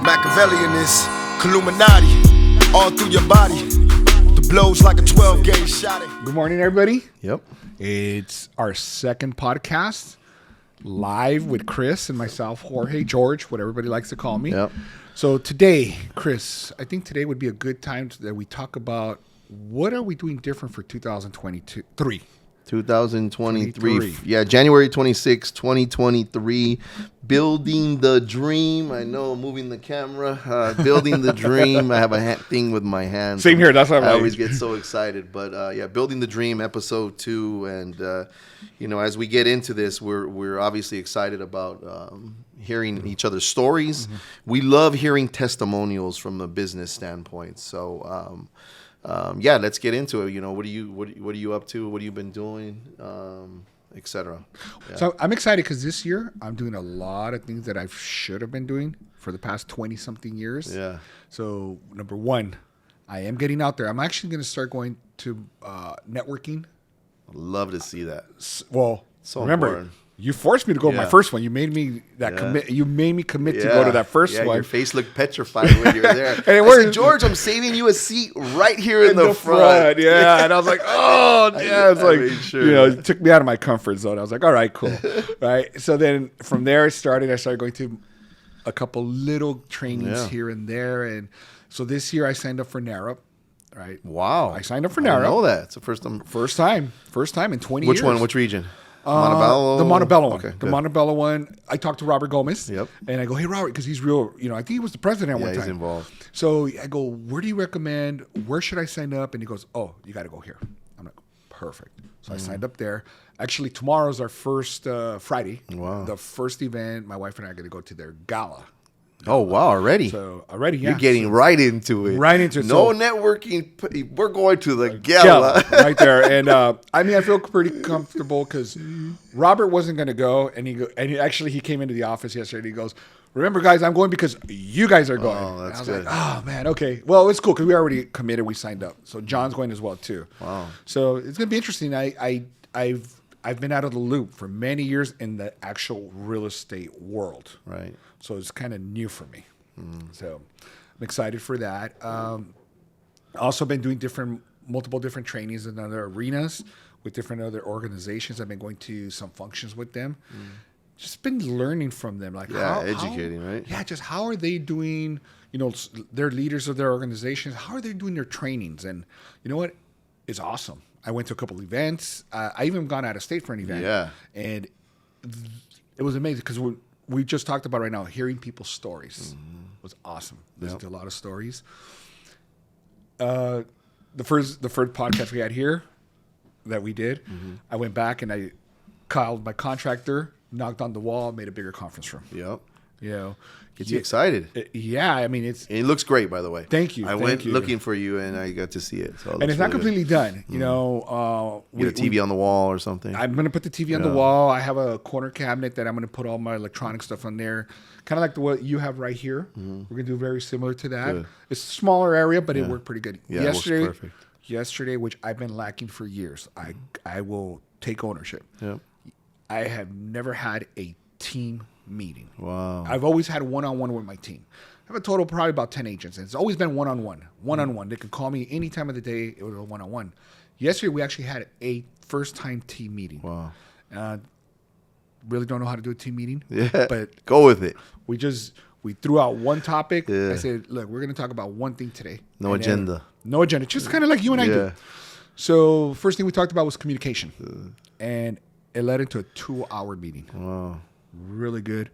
Machiavellianist, Illuminati, all through your body. The blows like a 12-gauge shot. Good morning, everybody. Yep. It's our second podcast, live with Chris and myself, Jorge, George, what everybody likes to call me. Yep. So today, Chris, I think today would be a good time that we talk about what are we doing different for 2023. 2023. Yeah, January 26, 2023. Building the dream. I know, moving the camera. Building the dream. I have a thing with my hands. Same here. That's why I always get so excited. But yeah, Building the Dream, episode 2. And, as we get into this, we're obviously excited about hearing each other's stories. Mm-hmm. We love hearing testimonials from a business standpoint. So, yeah, let's get into it. What are you up to? What have you been doing, etc. Yeah. So I'm excited because this year I'm doing a lot of things that I should have been doing for the past 20 something years. Yeah. So number one, I am getting out there. I'm actually going to start going to networking. I'd love to see that. Well, so remember. Important. You forced me to go to my first one. You made me commit. You made me commit to go to that first one. Your face looked petrified when you were there. And I said, George, I'm saving you a seat right here in the front. Yeah, and I was like, oh, yeah. It's like, it took me out of my comfort zone. I was like, all right, cool, right. So then from there, I started going to a couple little trainings here and there, and so this year I signed up for NARUP. Right. Wow. I signed up for NARUP. I know that. It's the first time. First time in 20 years. Which one? Which region? Montebello? The Montebello one. Okay, the Montebello one. I talked to Robert Gomez. Yep. And I go, hey, Robert, because he's real, I think he was the president at one time. He's involved. So I go, where do you recommend? Where should I sign up? And he goes, oh, you got to go here. I'm like, perfect. So I signed up there. Actually, tomorrow's our first Friday. Wow. The first event. My wife and I are going to go to their gala. Oh, wow, already? So, already, yeah. You're getting right into it. Right into it. No networking. We're going to the gala. Right there. And, I feel pretty comfortable because Robert wasn't going to go. And he came into the office yesterday and he goes, remember, guys, I'm going because you guys are going. Oh, that's good. Like, oh, man, okay. Well, it's cool because we already committed. We signed up. So John's going as well, too. Wow. So it's going to be interesting. I've been out of the loop for many years in the actual real estate world. Right. So it's kind of new for me. So I'm excited for that. Also been doing multiple different trainings in other arenas with different other organizations. I've been going to some functions with them. Just been learning from them. Like educating, right? Yeah, just how are they doing, they're leaders of their organizations. How are they doing their trainings? And you know what? It's awesome. I went to a couple events. I even gone out of state for an event. Yeah. And it was amazing because we just talked about right now, hearing people's stories was awesome. Listened to a lot of stories. The first podcast we had here that we did, I went back and I called my contractor, knocked on the wall, made a bigger conference room. Yep. Gets you excited. It looks great, by the way. Thank you. I went looking for you, and I got to see it. So and it's not completely done. Get a TV on the wall or something. I'm going to put the TV on the wall. I have a corner cabinet that I'm going to put all my electronic stuff on there. Kind of like what you have right here. We're going to do very similar to that. Good. It's a smaller area, but it worked pretty good. Yeah, it works perfect. Yesterday, which I've been lacking for years, I will take ownership. Yep. I have never had a team meeting. Wow. I've always had one-on-one with my team. I have a total of probably about 10 agents, and it's always been one-on-one. They could call me any time of the day. It was a one-on-one. Yesterday, we actually had a first-time team meeting. Wow. Really don't know how to do a team meeting. Yeah, but go with it. We threw out one topic. Yeah. I said, look, we're going to talk about one thing today. No agenda. No agenda. Just kind of like you and I do. So first thing we talked about was communication. And it led into a 2-hour meeting. Wow. Really good.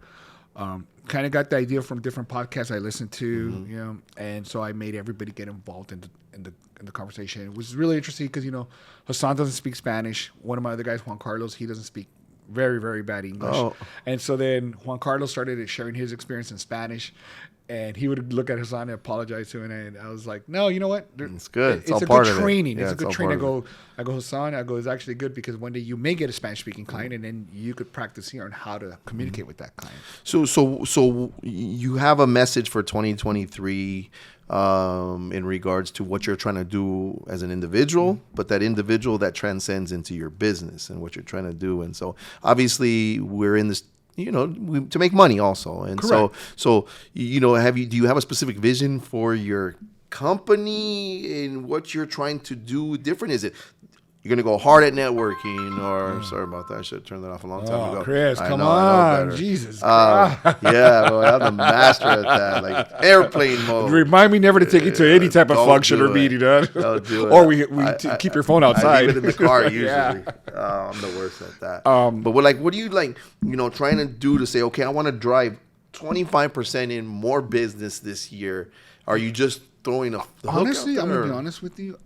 Kind of got the idea from different podcasts I listened to, and so I made everybody get involved in the conversation. It was really interesting because Hassan doesn't speak Spanish. One of my other guys, Juan Carlos, he doesn't speak very, very bad English. Oh. And so then Juan Carlos started sharing his experience in Spanish. And he would look at Hassan and apologize to him, and I was like, "No, you know what? It's good. It's a good training. It's a good training." I go, Hassan. It's actually good because one day you may get a Spanish-speaking client, and then you could practice here on how to communicate with that client. So you have a message for 2023 in regards to what you're trying to do as an individual, but that individual that transcends into your business and what you're trying to do. And so, obviously, we're in this to make money also. And Correct. so do you have a specific vision for your company and what you're trying to do different? Is it you're going to go hard at networking, or sorry about that, I should have turned that off a long time ago. Chris, I come know, I know on, better. Jesus. Yeah, well, I'm the master at that, like airplane mode. Remind me never to take you to any type of Don't function do or it. meeting, huh? Don't do it. Or keep your phone outside. I leave it in the car usually. Yeah. I'm the worst at that. But what do you trying to do to say, okay, I want to drive 25% in more business this year? Are you just throwing the hook Honestly, out I'm there, gonna be or- honest with you.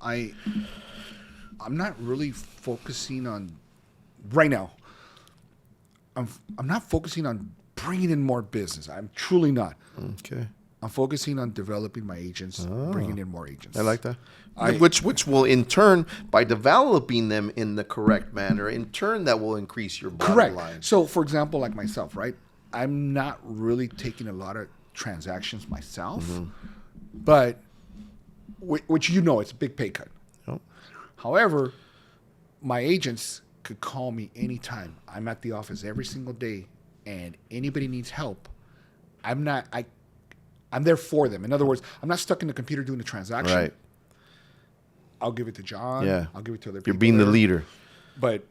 I'm not really focusing on right now. I'm not focusing on bringing in more business. I'm truly not. Okay. I'm focusing on developing my agents, bringing in more agents. I like that. Which will in turn, by developing them in the correct manner, in turn that will increase your bottom Correct. line. So, for example, like myself, right? I'm not really taking a lot of transactions myself, but which it's a big pay cut. Yep. However, my agents could call me anytime. I'm at the office every single day, and anybody needs help. I'm there for them. In other words, I'm not stuck in the computer doing the transaction. Right. I'll give it to John. Yeah. I'll give it to other people. You're being the there. leader. But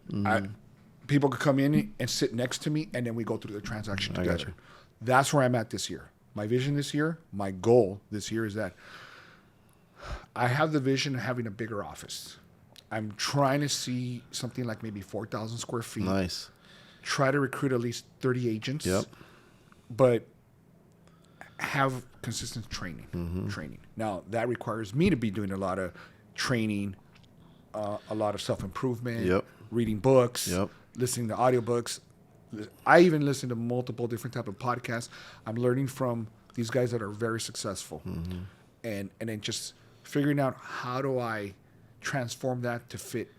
people could come in and sit next to me, and then we go through the transaction I together. got you. That's where I'm at this year. My vision this year, my goal this year is that I have the vision of having a bigger office. I'm trying to see something like maybe 4,000 square feet. Nice. Try to recruit at least 30 agents. Yep. But have consistent training. Now, that requires me to be doing a lot of training, a lot of self-improvement, Yep. reading books, Yep. listening to audiobooks. I even listen to multiple different type of podcasts. I'm learning from these guys that are very successful. And then just figuring out how do I transform that to fit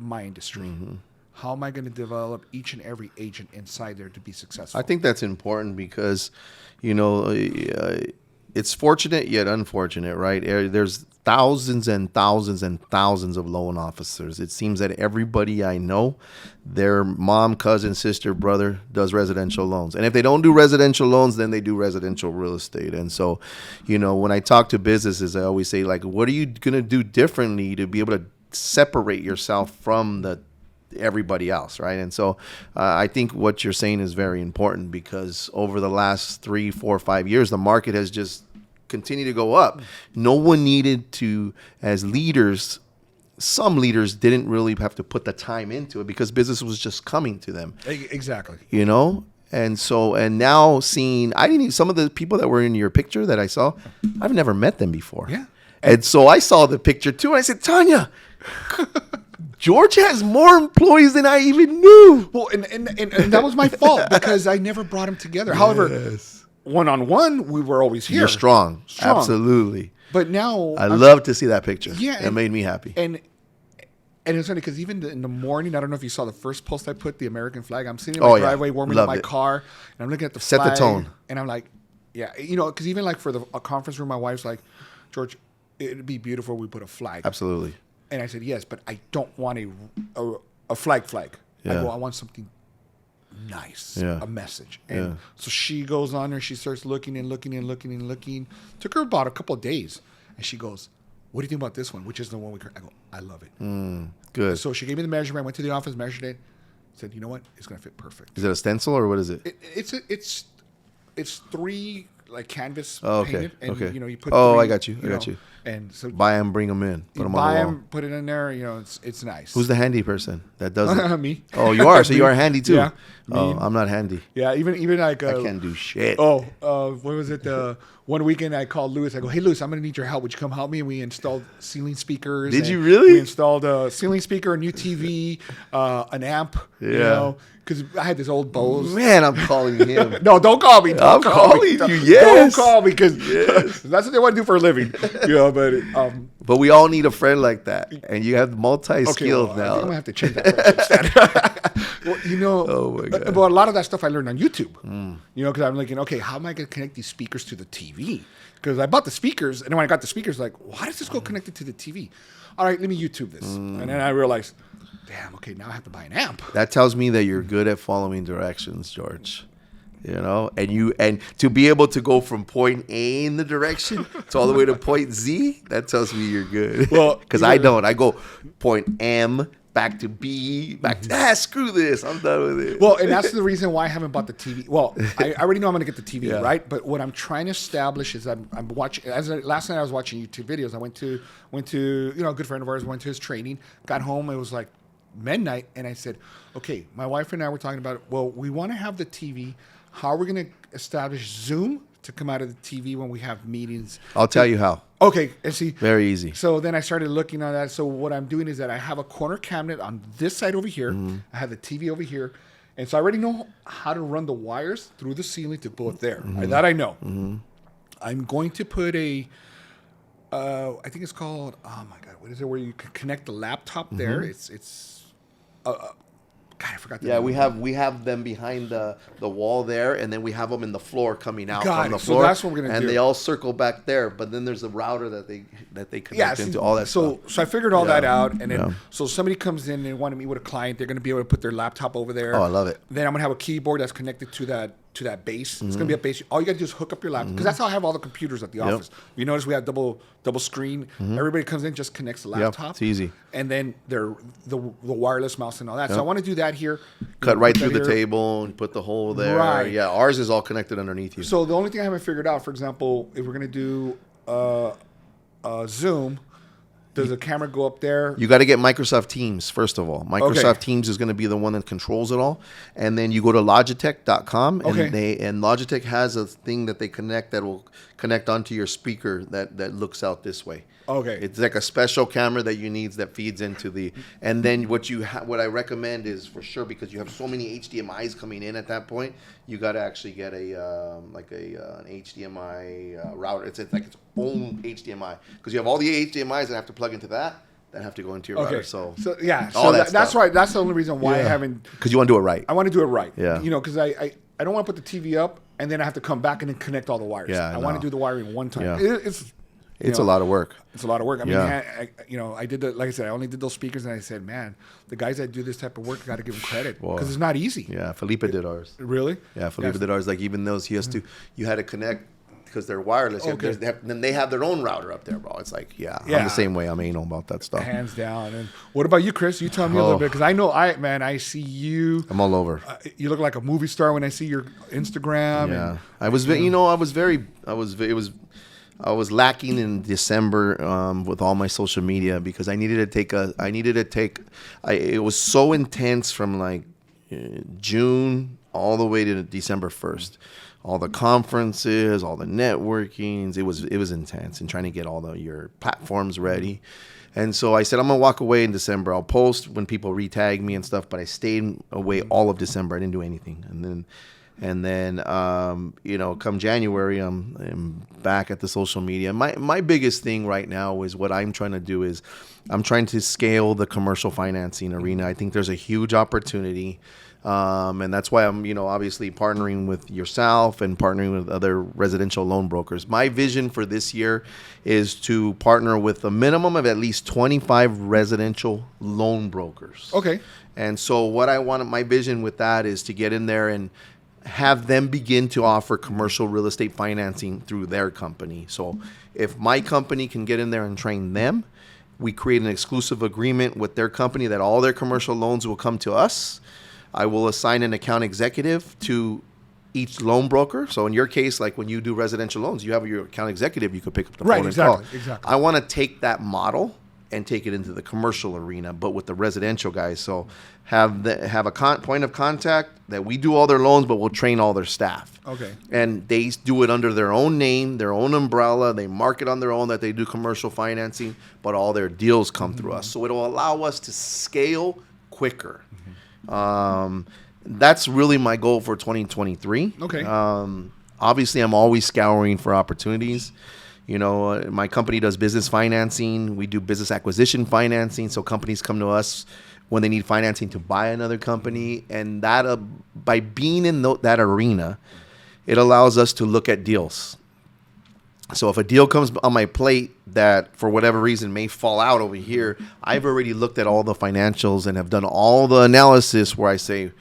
my industry. How am I going to develop each and every agent inside there to be successful? I think that's important because, it's fortunate yet unfortunate, right? There's thousands and thousands and thousands of loan officers. It seems that everybody I know, their mom, cousin, sister, brother does residential loans. And if they don't do residential loans, then they do residential real estate. And so, when I talk to businesses, I always say, like, what are you going to do differently to be able to separate yourself from everybody else, right? And so I think what you're saying is very important because over the last 3, 4, 5 years, the market has just continued to go up. No one needed to, as leaders, some leaders didn't really have to put the time into it because business was just coming to them. Exactly. And now seeing, some of the people that were in your picture that I saw, I've never met them before. Yeah. And so I saw the picture too, and I said, Tanya, George has more employees than I even knew. Well, and that was my fault because I never brought them together. However, one-on-one, we were always here. You're strong. Absolutely. But now I love to see that picture. Yeah, It made me happy. And it's funny because even in the morning, I don't know if you saw the first post I put, the American flag. I'm sitting in my driveway warming up Loved my it. car, and I'm looking at the Set the flag, tone. and I'm like, yeah, because even like for a conference room, my wife's like, George, it'd be beautiful if we put a flag. Absolutely. And I said, yes, but I don't want a flag. Yeah. I go, I want something nice, Yeah. a message. And Yeah. so she goes on there, she starts looking. Took her about a couple of days. And she goes, what do you think about this one? Which is the one I go, I love it. Good. So she gave me the measurement. I went to the office, measured it, said, you know what? It's going to fit perfect. Is it a stencil or what is it? It's 3 like canvas Okay, painted. And, okay. you put Oh, 3, I got you. I got you. And so Buy them, bring them in. Put you them buy on the wall. them, put it in there. It's nice. Who's the handy person that does it? Me. Oh, you are. So you Me. are handy too. Yeah. Oh, Me. I'm not handy. Yeah, even like I can't do shit. what was it? One weekend I called Lewis. I go, hey Lewis, I'm gonna need your help. Would you come help me? And we installed ceiling speakers. Did and you really? We installed a ceiling speaker, a new TV, an amp. Yeah. Because I had this old Bose. Man, I'm calling him. No, don't call me. I'm calling you, yes. Don't call me because that's what they want to do for a living. But we all need a friend like that, and you have multi-skilled I think now. I'm gonna have to change that. Well, you know, Oh, my God. but a lot of that stuff I learned on YouTube. You know, because I'm thinking, okay, how am I going to connect these speakers to the TV? Because I bought the speakers, and then when I got the speakers, like, why does this go connected to the TV? All right, let me YouTube this, and then I realized, damn, okay, now I have to buy an amp. That tells me that you're good at following directions, George. You know, and to be able to go from point A in the direction to all the way to point Z, that tells me you're good. Well, because I don't. I go point M back to B, back to screw this. I'm done with it. Well, and that's the reason why I haven't bought the TV. Well, I already know I'm going to get the TV, Yeah. right? But what I'm trying to establish is I'm watching. Last night I was watching YouTube videos. I went to you know, a good friend of ours went to his training. Got home. It was like midnight, and I said, okay, my wife and I were talking about it. Well, we want to have the TV. How are we going to establish Zoom to come out of the TV when we have meetings? I'll tell you how. Okay, and see. Very easy. So then I started looking on that. So what I'm doing is that I have a corner cabinet on this side over here. I have the TV over here. And so I already know how to run the wires through the ceiling to go up there. That I know. I'm going to put I think it's called, oh my God, what is it, where you can connect the laptop there? It's God, I forgot the Yeah, name. we have them behind the wall there, and then we have them in the floor coming out Got from the it. So floor. that's what we're gonna and do. they all circle back there. But then there's a router that they connect see, into all that stuff. So I figured all that out, and then Yeah. so somebody comes in and wanted me with a client. They're going to be able to put their laptop over there. Oh, I love it. Then I'm going to have a keyboard that's connected to that base. It's going to be a base. All you got to do is hook up your laptop because that's how I have all the computers at the office. You notice we have double screen. Everybody comes in, just connects the laptop. it's easy. And then the wireless mouse and all that. So I want to do that here. Cut right through Put the that here. table and put the hole there. Right. Yeah, ours is all connected underneath you. So the only thing I haven't figured out, for example, if we're going to do Zoom, does the camera go up there? You got to get Microsoft Teams, first of all. Microsoft Okay. Teams is going to be the one that controls it all. And then you go to Logitech.com, and Okay. and Logitech has a thing that they connect that will connect onto your speaker that looks out this way. Okay. It's like a special camera that you need that feeds into the. And then what I recommend is, for sure, because you have so many HDMI's coming in at that point, you got to actually get an HDMI router. It's like its own HDMI, because you have all the HDMI's that have to plug into that have to go into your router. So yeah. all So that that's stuff. right. That's the only reason why I Yeah. haven't. Because you want to do it right. I want to do it right. Yeah. You know, because I don't want to put the TV up and then I have to come back and then connect all the wires. Yeah, I want no. to do the wiring one time. Yeah. It's A lot of work. It's a lot of work. I mean, Yeah. I did like I said, I only did those speakers, and I said, man, the guys that do this type of work got to give them credit Well, because it's not easy. Yeah, Felipe did ours. Really? Yeah, Felipe Yes. did ours. Like, even those, you had to connect because they're wireless. Okay. Then they have their own router up there, bro. It's like, I'm Yeah. the same way. I'm anal about that stuff. Hands down. And what about you, Chris? You tell me a little Oh. bit because I know I see you. I'm all over. You look like a movie star when I see your Instagram. Yeah, And, I was lacking in December with all my social media because I needed to take. It was so intense from like June all the way to December 1st. All the conferences, all the networkings, it was intense, and trying to get all your platforms ready. And so I said, I'm gonna walk away in December. I'll post when people retag me and stuff, but I stayed away all of December. I didn't do anything, and then come January, I'm back at the social media. My biggest thing right now is what I'm trying to do is I'm trying to scale the commercial financing arena. I think there's a huge opportunity. And that's why I'm, obviously partnering with yourself and partnering with other residential loan brokers. My vision for this year is to partner with a minimum of at least 25 residential loan brokers. Okay. And so my vision with that is to get in there and have them begin to offer commercial real estate financing through their company. So if my company can get in there and train them, we create an exclusive agreement with their company that all their commercial loans will come to us. I will assign an account executive to each loan broker. So in your case, like when you do residential loans, you have your account exetive. You could pick up the phone and call. Exactly. I want to take that model and take it into the commercial arena, but with the residential guys. So have a point of contact that we do all their loans, but we'll train all their staff. Okay. And they do it under their own name, their own umbrella. They market on their own that they do commercial financing, but all their deals come through us. So it'll allow us to scale quicker. That's really my goal for 2023. Okay. Obviously, I'm always scouring for opportunities. My company does business financing. We do business acquisition financing. So companies come to us when they need financing to buy another company. And that by being in that arena, it allows us to look at deals. So if a deal comes on my plate that for whatever reason may fall out over here, I've already looked at all the financials and have done all the analysis where I say,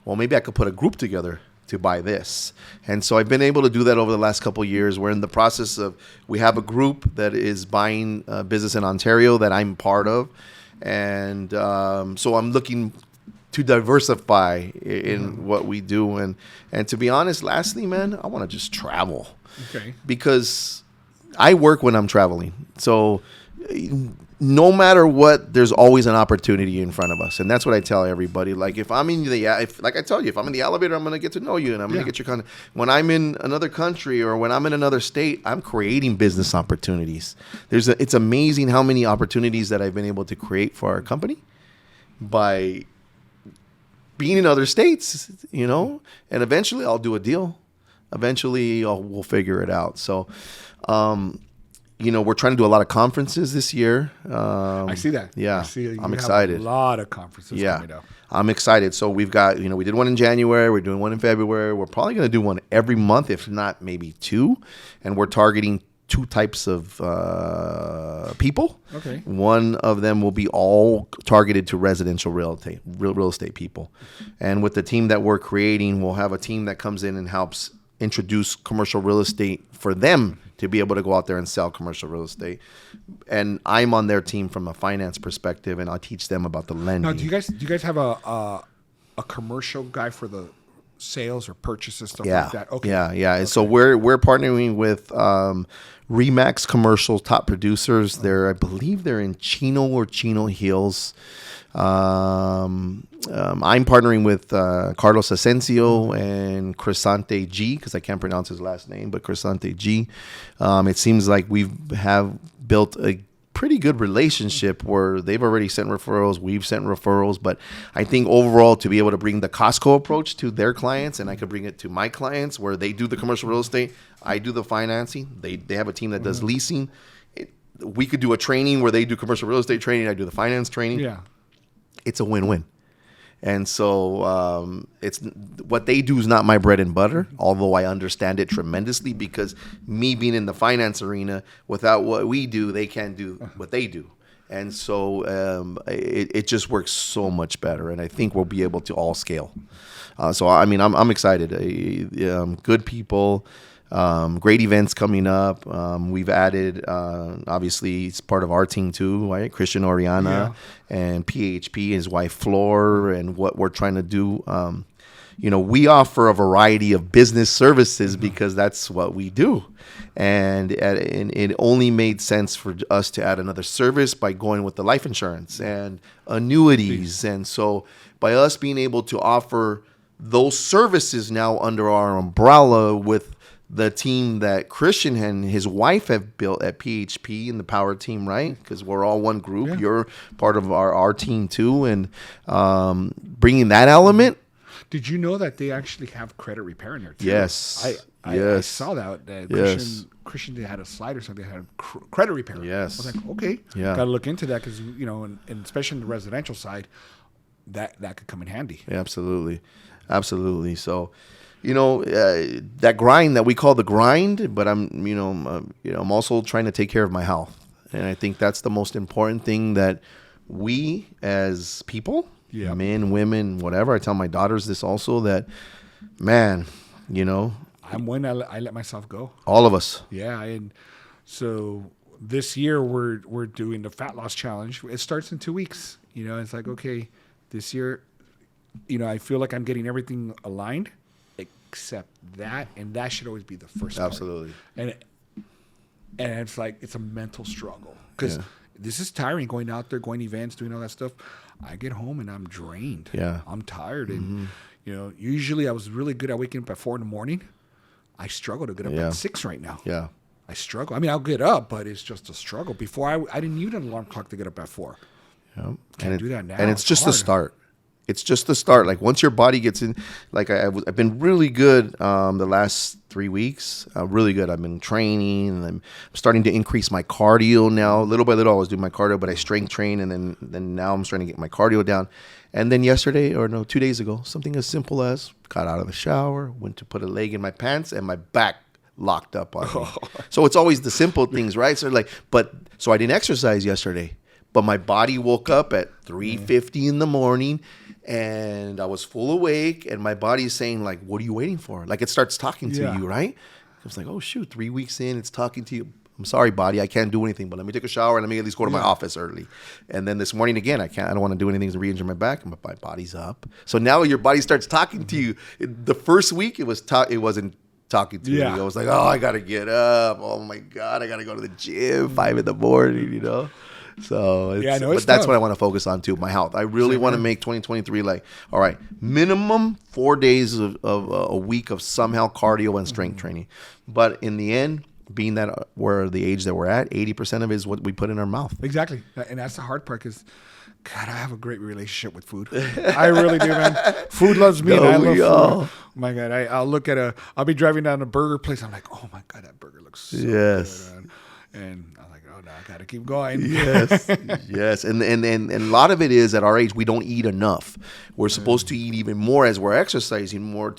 well, maybe I could put a group together to buy this. And so I've been able to do that over the last couple of years. We're in the process of, we have a group that is buying a business in Ontario that I'm part of. And so I'm looking to diversify in what we do. And to be honest, lastly, man, I want to just travel. Okay. Because I work when I'm traveling. So no matter what, there's always an opportunity in front of us. And that's what I tell everybody. Like if I'm in like I tell you, if I'm in the elevator, I'm going to get to know you and I'm going to get your kind of, when I'm in another country or when I'm in another state, I'm creating business opportunities. It's amazing how many opportunities that I've been able to create for our company by being in other states, and eventually I'll do a deal. Eventually we'll figure it out. So, we're trying to do a lot of conferences this year. I see that. Yeah. I'm have excited. A lot of conferences coming up. I'm excited. So we've got, we did one in January. We're doing one in February. We're probably going to do one every month, if not maybe two. And we're targeting two types of people. Okay. One of them will be all targeted to residential real estate people. And with the team that we're creating, we'll have a team that comes in and helps introduce commercial real estate for them to be able to go out there and sell commercial real estate. And I'm on their team from a finance perspective, and I'll teach them about the lending. Now, do you guys have a commercial guy for the sales or purchases, stuff like that? Okay. Yeah. Okay. So we're partnering with Remax Commercial top producers. I believe they're in Chino or Chino Hills. I'm partnering with Carlos Asensio and Crescente G, because I can't pronounce his last name, but Crescente G. It seems like we have built a pretty good relationship where they've already sent referrals, we've sent referrals, but I think overall to be able to bring the Costco approach to their clients, and I could bring it to my clients where they do the commercial real estate, I do the financing, they have a team that does leasing. We could do a training where they do commercial real estate training, I do the finance training. Yeah. It's a win-win. And so it's what they do is not my bread and butter, although I understand it tremendously, because me being in the finance arena, without what we do, they can't do what they do. And so it just works so much better. And I think we'll be able to all scale. So, I mean, I'm excited. Good people. Great events coming up. We've added, obviously, it's part of our team too, right? Christian Oriana and PHP, his wife Flor, and what we're trying to do. We offer a variety of business services because that's what we do. And it only made sense for us to add another service by going with the life insurance and annuities. And so by us being able to offer those services now under our umbrella with the team that Christian and his wife have built at PHP and the Power team, right? Because we're all one group. Yeah. You're part of our team too. And bringing that element. Did you know that they actually have credit repair in there too? Yes. I saw that. Christian had a slide or something that had credit repair. Yes. I was like, okay. Yeah. Got to look into that because, and especially in the residential side, that could come in handy. Yeah, absolutely. Absolutely. So, that grind that we call the grind, but I'm also trying to take care of my health. And I think that's the most important thing that we as people, men, women, whatever, I tell my daughters this also, that, man, I'm when I let myself go. All of us. Yeah. And so this year we're doing the fat loss challenge. It starts in 2 weeks. It's like, okay, this year, I feel like I'm getting everything aligned. Except that, and that should always be the first part. Absolutely. And it's like it's a mental struggle because this is tiring, going out there, going events, doing all that stuff. I get home and I'm drained. Yeah, I'm tired, and usually I was really good at waking up at 4 a.m. I struggle to get up at 6 right now. Yeah, I struggle. I mean, I'll get up, but it's just a struggle. Before I didn't need an alarm clock to get up at 4. Yeah, Can't do that now. And it's just hard. a start. It's just the start. Like once your body gets in, like I've been really good the last 3 weeks. Really good. I've been training, and I'm starting to increase my cardio now. Little by little, I was doing my cardio, but I strength train, and then now I'm starting to get my cardio down. And then 2 days ago, something as simple as got out of the shower, went to put a leg in my pants, and my back locked up on me. So it's always the simple things, right? So so I didn't exercise yesterday, but my body woke up at 3:50 in the morning, and I was full awake, and my body is saying like, "What are you waiting for?" Like it starts talking to you, right? I was like, "Oh shoot, 3 weeks in, it's talking to you." I'm sorry, body, I can't do anything, but let me take a shower and let me at least go to my office early. And then this morning again, I don't want to do anything to re-injure my back, and my body's up. So now your body starts talking to you. The first week it wasn't talking to me. I was like, oh, I gotta get up. Oh my God, I gotta go to the gym 5 in the morning, you know? So but that's what I want to focus on too, my health. I really want to make 2023 like, all right, minimum 4 days of a week of some health cardio and strength training. But in the end, being that we're the age that we're at, 80% of it is what we put in our mouth. Exactly. And that's the hard part because, God, I have a great relationship with food. I really do, man. Food loves me, and I love food. Oh my God, I'll be driving down a burger place. I'm like, oh my God, that burger looks so good. And I'm like, oh no, I gotta keep going. Yes, yes, and a lot of it is at our age we don't eat enough. We're supposed to eat even more as we're exercising more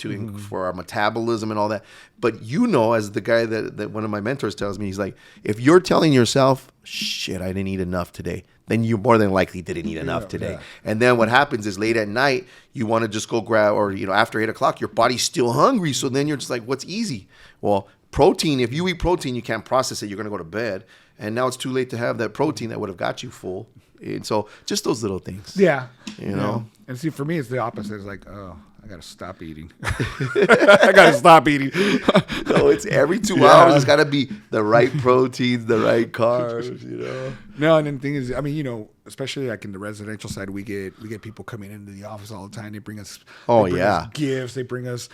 for our metabolism and all that. But as the guy that one of my mentors tells me, he's like, if you're telling yourself, shit, I didn't eat enough today, then you more than likely didn't eat enough today. Yeah. And then what happens is late at night, you want to just go grab, or after 8:00, your body's still hungry. So then you're just like, what's easy? Well, protein, if you eat protein, you can't process it. You're going to go to bed. And now it's too late to have that protein that would have got you full. And so just those little things. Yeah. You know? And see, for me, it's the opposite. It's like, oh, I got to stop eating. I got to stop eating. No, it's every 2 hours. It's got to be the right proteins, the right carbs, No, and then the thing is, I mean, especially like in the residential side, we get people coming into the office all the time. They bring us gifts. They bring us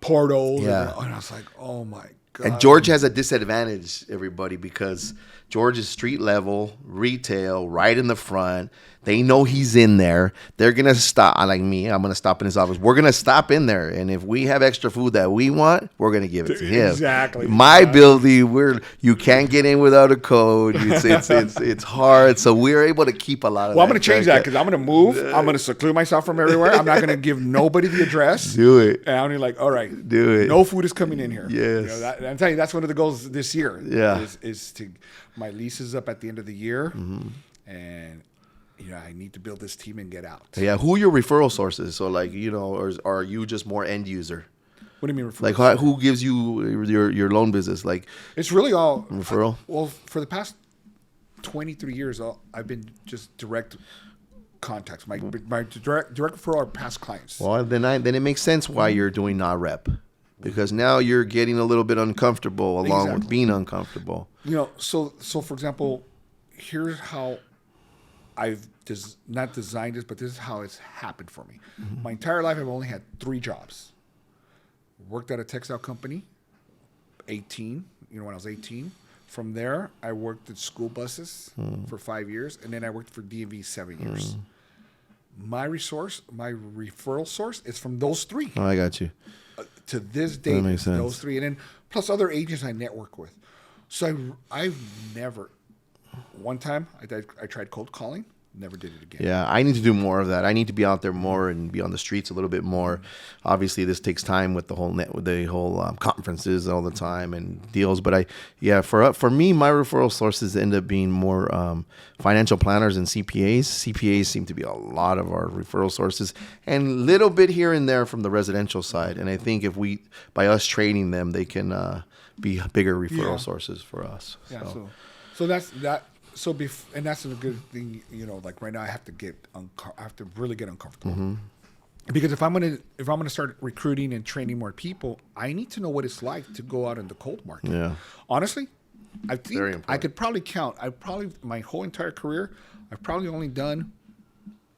portals. Yeah. And I was like, oh my God. And George has a disadvantage, everybody, because George is street level, retail, right in the front. They know he's in there. They're going to stop. Like me, I'm going to stop in his office. We're going to stop in there. And if we have extra food that we want, we're going to give it to him. Exactly. My building, you can't get in without a code. It's hard. So we're able to keep a lot of I'm going to change that because I'm going to move. I'm going to seclude myself from everywhere. I'm not going to give nobody the address. Do it. And I'm like, all right. Do it. No food is coming in here. Yes. I'm telling you, that's one of the goals this year. Yeah. Is to, my lease is up at the end of the year. And I need to build this team and get out. Yeah, who are your referral sources? So, like, or are you just more end user? What do you mean referral? Like, who gives you your loan business? Like, it's really all referral. Well, for the past 23 years, I've been just direct contacts. My direct referral are past clients. Well, then it makes sense why you're doing not rep, because now you're getting a little bit uncomfortable along with being uncomfortable. So for example, here's how I've not designed this, but this is how it's happened for me. My entire life, I've only had 3 jobs. Worked at a textile company, 18, when I was 18. From there, I worked at school buses for 5 years, and then I worked for DMV 7 years. My referral source is from those 3. Oh, I got you. To this day, those 3, and then plus other agents I network with. So I've never. One time, I tried cold calling. Never did it again. Yeah, I need to do more of that. I need to be out there more and be on the streets a little bit more. Obviously, this takes time with the whole conferences all the time and deals. But for me, my referral sources end up being more financial planners and CPAs. CPAs seem to be a lot of our referral sources, and a little bit here and there from the residential side. And I think by us training them, they can be bigger referral sources for us. Yeah. So that's that. And that's a good thing, like right now I have to really get uncomfortable. Because if I'm gonna start recruiting and training more people, I need to know what it's like to go out in the cold market. Yeah. Honestly, I think I could probably count. My whole entire career, I've probably only done,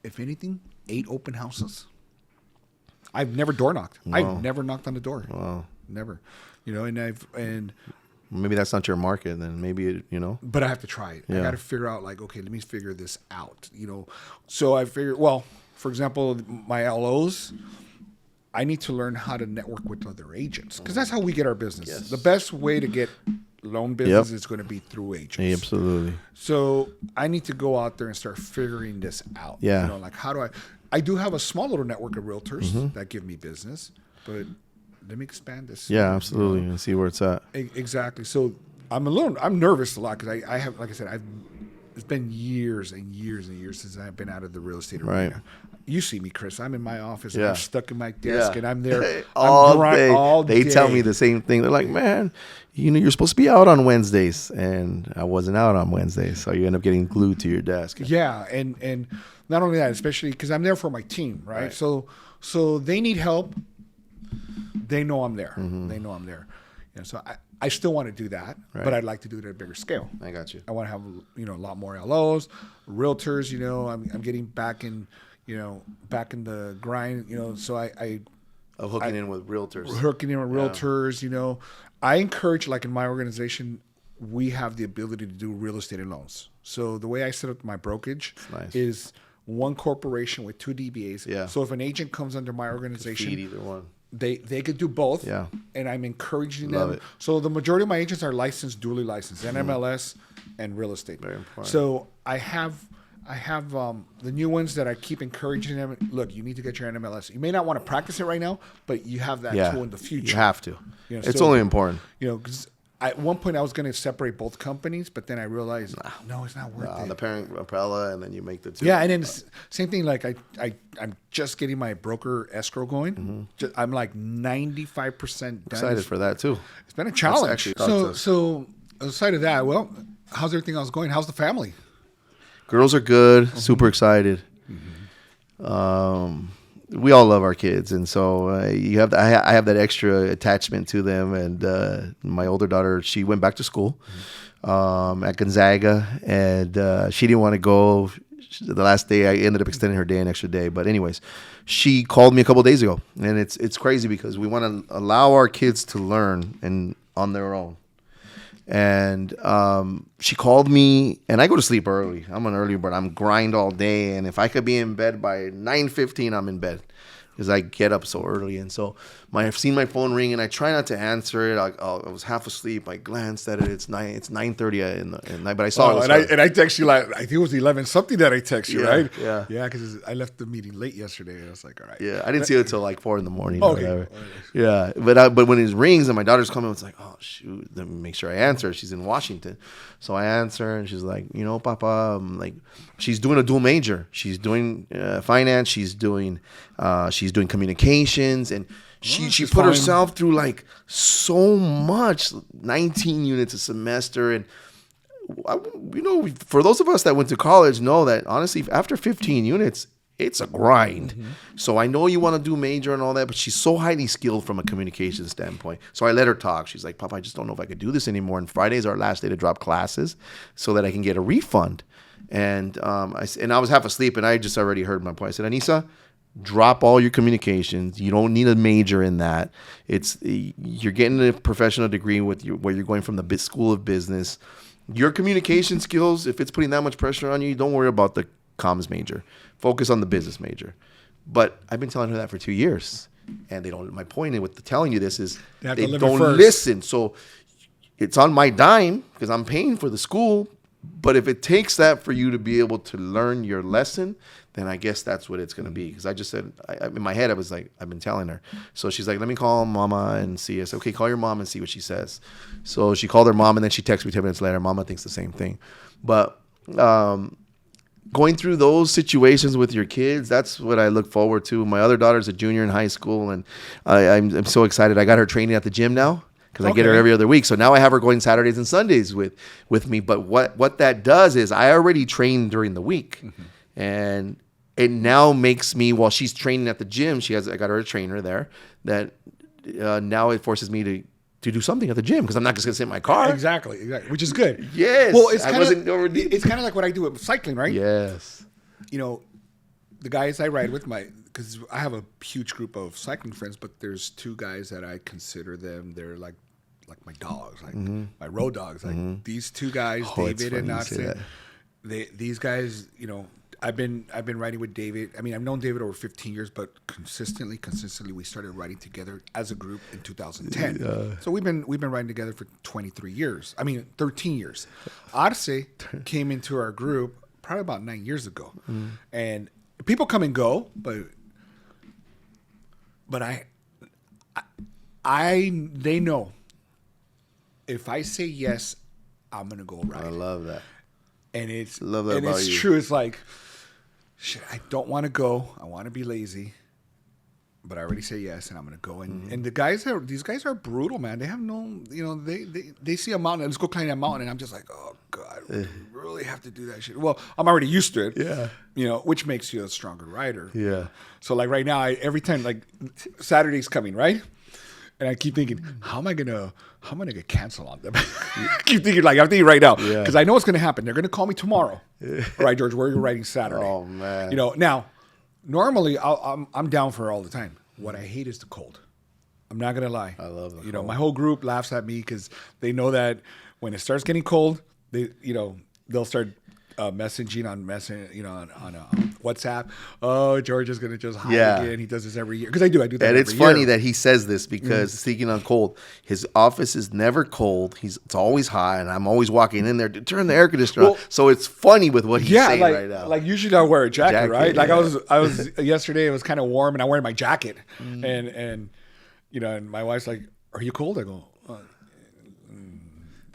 if anything, 8 open houses. I've never door knocked. Wow. I've never knocked on the door. Wow. Never. And maybe that's not your market, then maybe But I have to try it. Yeah. I got to figure out, like, okay, let me figure this out. So I figured, well, for example, my LOs, I need to learn how to network with other agents because that's how we get our business. Yes. The best way to get loan business is going to be through agents. Yeah, absolutely. So I need to go out there and start figuring this out. Yeah. You know, like how do I do have a small little network of realtors that give me business, but let me expand this. Yeah, absolutely. And see where it's at. Exactly. So I'm nervous a lot because I have, like I said, it's been years and years and years since I've been out of the real estate arena. Right. You see me, Chris. I'm in my office and Yeah. I'm stuck in my desk and I'm there all day. all They day. tell me the same thing. They're like, man, you're supposed to be out on Wednesdays, and I wasn't out on Wednesdays, so you end up getting glued to your desk. Yeah, and not only that, especially because I'm there for my team, right? So they need help. They know I'm there. They know I'm there. You know, so I still want to do that, but I'd like to do it at a bigger scale. I got you. I want to have a lot more LOs, realtors. I'm getting back in the grind. So Of hooking in with realtors. I encourage, like in my organization, we have the ability to do real estate and loans. So the way I set up my brokerage is one corporation with 2 DBAs. Yeah. So if an agent comes under my organization, Feed either one. they could do both. Yeah. And I'm encouraging Love them. it. So the majority of my agents are duly licensed, NMLS and real estate. Very important. So I have the new ones that I keep encouraging them. Look, you need to get your NMLS. You may not want to practice it right now, but you have that tool in the future. You have to. You know, It's so- only important. Because at one point I was going to separate both companies, but then I realized, no, it's not worth it. The parent umbrella, and then you make the two. Yeah, and then same thing. Like I'm just getting my broker escrow going. I'm like 95% done. Excited for that too. It's been a challenge. actually tough So aside of that, well, how's everything else going? How's the family? Girls are good. Super excited. We all love our kids, and so I have that extra attachment to them. And my older daughter, she went back to school at Gonzaga, and she didn't want to go. The last day, I ended up extending her day an extra day. But anyways, she called me a couple of days ago, and it's crazy because we want to allow our kids to learn and on their own. And she called me, and I go to sleep early. I'm an early bird. I'm grind all day, and if I could be in bed by 9:15, I'm in bed because I get up so early. And so I've seen my phone ring, and I try not to answer it. I was half asleep. I glanced at it. It's 9:30 in the night, but I saw it. And I text you like I think it was 11 something that I text you, right? Yeah. Yeah, because I left the meeting late yesterday, and I was like, all right. Yeah, I didn't see it until like 4 a.m. or Okay. whatever. Yeah, but when it rings and my daughter's coming, it's like, oh shoot, let me make sure I answer. She's in Washington, so I answer, and she's like, Papa, she's doing a dual major. She's doing finance. She's doing communications, and she put herself through like so much, 19 units a semester, and for those of us that went to college know that honestly, after 15 units, it's a grind. So I know you want to do major and all that, but she's so highly skilled from a communication standpoint. So I let her talk. She's like, Papa, I just don't know if I could do this anymore. And Friday's our last day to drop classes so that I can get a refund. And I was half asleep, and I just already heard my point. I said, Anissa, drop all your communications. You don't need a major in that. You're getting a professional degree where you're going from the school of business. Your communication skills, if it's putting that much pressure on you, don't worry about the comms major. Focus on the business major. But I've been telling her that for 2 years, and they don't. My point with telling you this is they don't listen. So it's on my dime because I'm paying for the school. But if it takes that for you to be able to learn your lesson, then I guess that's what it's going to be. Because I just said, in my head, I was like, I've been telling her. So she's like, let me call Mama and see. I said, okay, call your mom and see what she says. So she called her mom, and then she texted me 10 minutes later. Mama thinks the same thing. But going through those situations with your kids, that's what I look forward to. My other daughter's a junior in high school, and I'm so excited. I got her training at the gym now. Because I get her every other week. So now I have her going Saturdays and Sundays with me. But what that does is I already train during the week. And it now makes me, while she's training at the gym, I got her a trainer there, that now it forces me to do something at the gym because I'm not just going to sit in my car. Exactly, which is good. Yes. Well, it's kind of like what I do with cycling, right? Yes. The guys I ride with, because I have a huge group of cycling friends, but there's 2 guys that I consider them. They're like my dogs, like my road dogs. Like these 2 guys, David and Nathan. These guys, I've been writing with David. I mean, I've known David over 15 years, but consistently, we started writing together as a group in 2010. So we've been writing together for 23 years. I mean, 13 years. Arce came into our group probably about 9 years ago, and people come and go, but they know if I say yes, I'm gonna go right. I love that. And it's Love that about you. true. It's like, shit, I don't want to go. I want to be lazy, but I already say yes, and I'm gonna go. And and these guys are brutal, man. They have no, they see a mountain. Let's go climb that mountain, and I'm just like, oh god, we really have to do that shit. Well, I'm already used to it. Yeah. Which makes you a stronger rider. Yeah. So like right now, every time like Saturday's coming, right? And I keep thinking, how am I gonna get canceled on them? I keep thinking I'm thinking right now because I know what's gonna happen. They're gonna call me tomorrow. All right, George, where are you writing Saturday? Oh man. Now, normally I'm down for it all the time. What I hate is the cold. I'm not gonna lie. I love the cold. My whole group laughs at me because they know that when it starts getting cold, they'll start messaging on WhatsApp. Oh, George is gonna just hide again. He does this every year because I do that. And it's funny that he says this because speaking on cold, his office is never cold. It's always high, and I'm always walking in there to turn the air conditioner on. So it's funny with what he's saying right now. Like usually I wear a jacket, right? Like I was yesterday. It was kind of warm, and I'm wearing my jacket, and my wife's like, "Are you cold?" I go,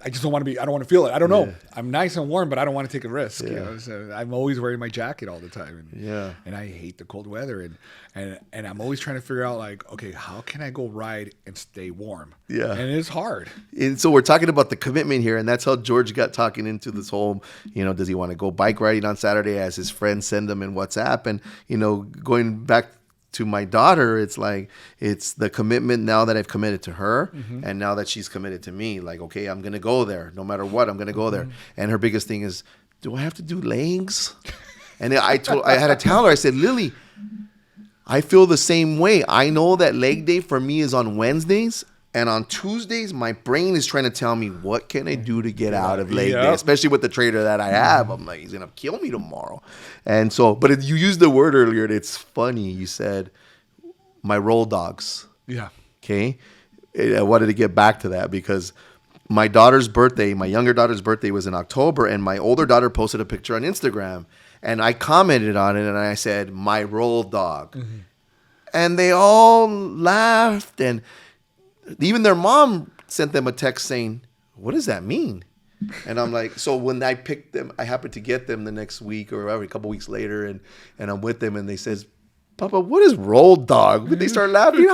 I just don't want to be. I don't want to feel it. I don't know. I'm nice and warm, but I don't want to take a risk. So I'm always wearing my jacket all the time. And I hate the cold weather. And I'm always trying to figure out like, okay, how can I go ride and stay warm? Yeah. And it's hard. And so we're talking about the commitment here, and that's how George got talking into this whole. Does he want to go bike riding on Saturday as his friends send him in WhatsApp? And going back to my daughter, it's like it's the commitment now that I've committed to her, and now that she's committed to me. Like, okay, I'm gonna go there, no matter what. I'm gonna go there. And her biggest thing is, do I have to do legs? And I had to tell her. I said, Lily, I feel the same way. I know that leg day for me is on Wednesdays. And on Tuesdays, my brain is trying to tell me, what can I do to get out of leg day? Especially with the trainer that I have. I'm like, he's going to kill me tomorrow. And so, but you used the word earlier, and it's funny. You said, my roll dogs. Yeah. Okay? I wanted to get back to that because my younger daughter's birthday was in October, and my older daughter posted a picture on Instagram. And I commented on it, and I said, my roll dog. And they all laughed, and even their mom sent them a text saying, what does that mean? And I'm like, so when I picked them, I happened to get them the next week or a couple weeks later, and I'm with them, and they says, Papa, what is roll dog? They start laughing.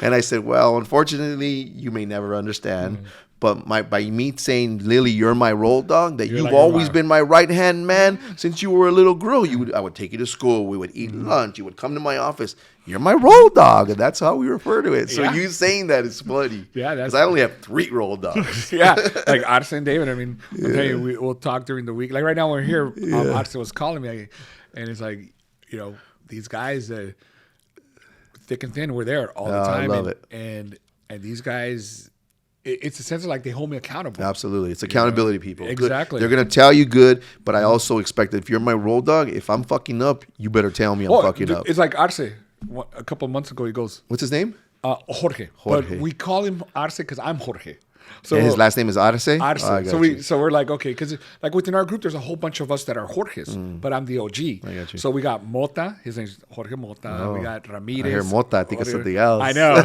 And I said, well, unfortunately, you may never understand. But by me saying, Lily, you're my roll dog, that you've always been my right-hand man since you were a little girl. I would take you to school. We would eat lunch. You would come to my office. You're my roll dog. And that's how we refer to it. So you saying that is funny. Yeah, because I only have 3 roll dogs. Like Arce and David. I mean, I'll tell you, we'll talk during the week. Like right now we're here. Arce was calling me. And it's like, these guys, thick and thin, we're there all the time. I love it. And these guys... It's a sense of like they hold me accountable. Absolutely. It's accountability, people. Exactly. They're going to tell you good, but I also expect that if you're my roll dog, if I'm fucking up, you better tell me I'm fucking up. It's like Arce. A couple of months ago, he goes... What's his name? Jorge. But we call him Arce because I'm Jorge. So and his last name is Arce? Arce. So we're like, okay, because like within our group, there's a whole bunch of us that are Jorges, but I'm the OG. I got you. So we got Mota. His name's Jorge Mota. We got Ramirez. I hear Mota. I think it's something else. I know.